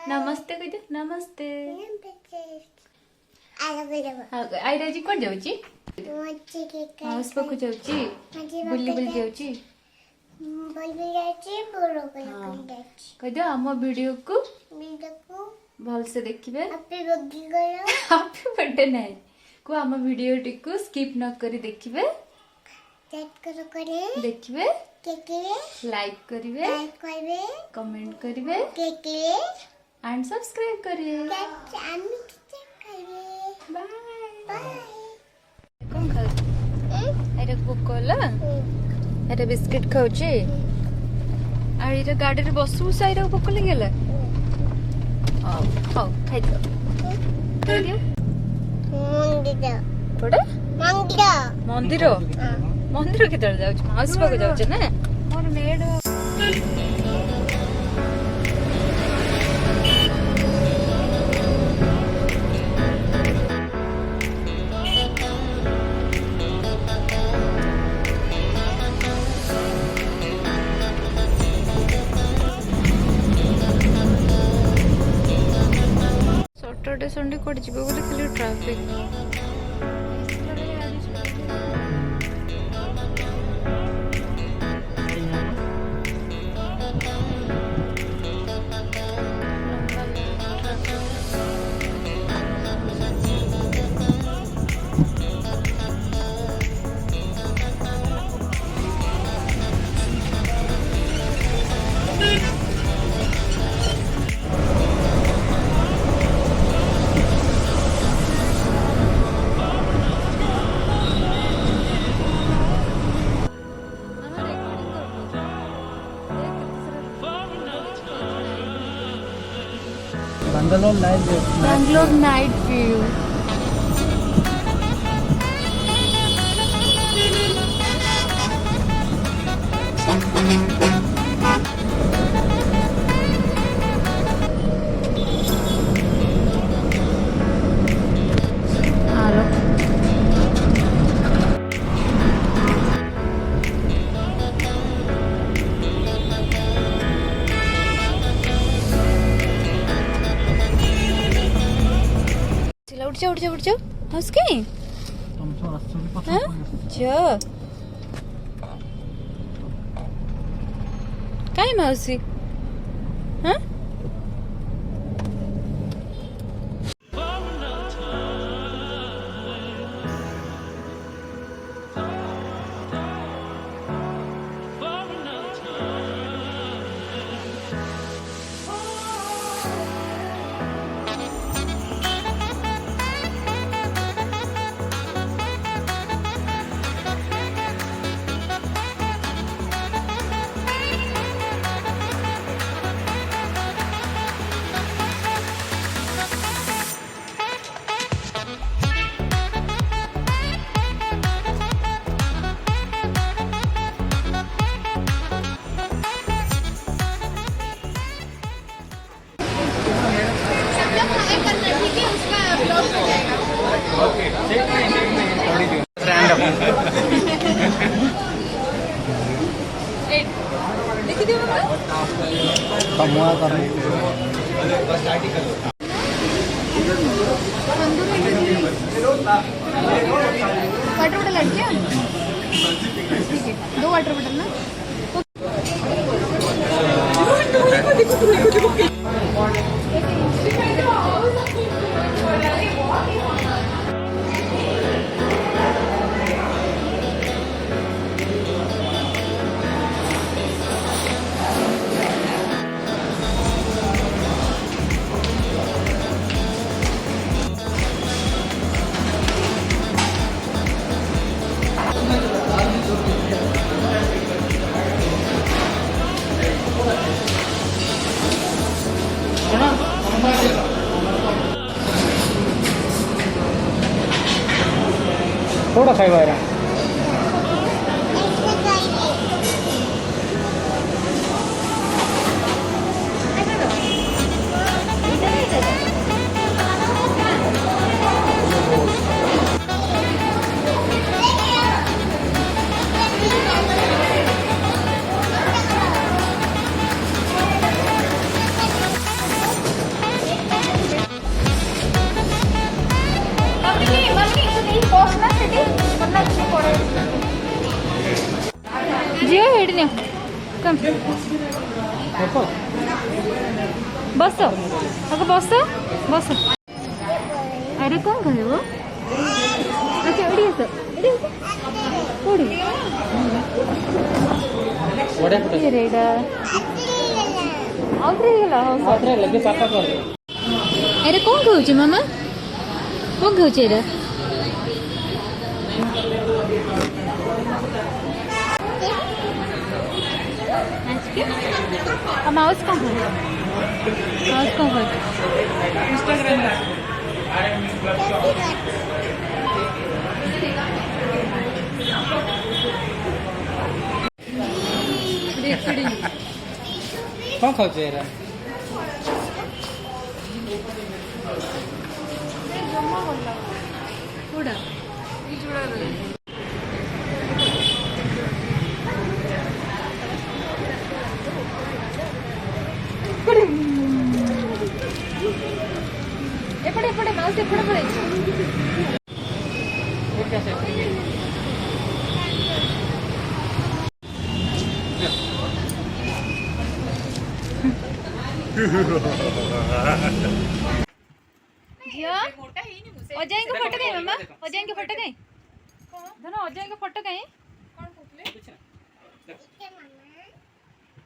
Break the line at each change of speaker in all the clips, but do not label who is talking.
नमस्ते कह दे नमस्ते। आयरा जी कौन जाऊची हाउस पाक जाऊची बुली बुली जाऊची कह दे आम वीडियो को भल से देखिए। हैप्पी बर्थडे नहीं को आम वीडियो टी को स्किप न करी देखिए देखिए लाइक करिवे कमेंट करिवे एंड सब्सक्राइब करिए। बाय कौन खाऊ अरे भोक होला अरे बिस्किट खाऊची अरे गाड़ी रे बसु साइरा भोक लागेला खाओ खाई दियो खाई दियो पड़े मंदिर मंदिर केतल जाउछ माउस पाक जाउछ ना मोर नेड सैटरडे संडे कोड जीव बोले खाली ट्रैफिक Banglore night view. उठ जाओ हंस के काय मावसी हाँ
कमुआ कर
वाटर बॉटल ऐड किया ठीक है 2 वाटर बॉटल ना
थोड़ा खाइबा यार
कम
देखो
बस आगे बस बस अरे कौन कहब अच्छा एडी आस कोड़ी
बड़े फुटे
ये रेडा आउथरे गेला
आउथरे लगे पापा कर
अरे कौन कहूची मामा कौन कहूची एरा माउस कौन कहू माउस कौन कहू इंस्टाग्राम
कौन खाऊचे एरा
थोड़ा एपड़े एपड़े माउस एपड़े पड़े
कैसे
झियो अजय को फोटो कहीं मामा अजय को फोटो कहीं धनो अजय को फोटो कहीं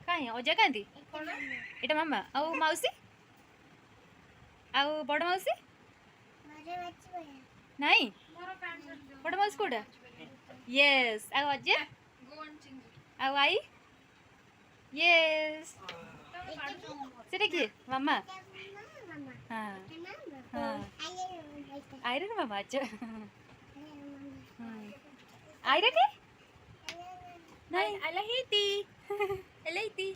कहीं अजय कहीं एटा मामा आउ माउसी आउ बड़ माउसी नहीं बड़ माउसी कोडा यस आउ अजय आउ आई यस सेटा किए मामा हाँ हाँ आयरा ना मामा अच्छा आयरा के नहीं अलहीती अलहीती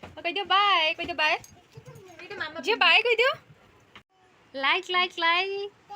कह दियो बाय जी बाय कह दियो लाइक लाइक लाइक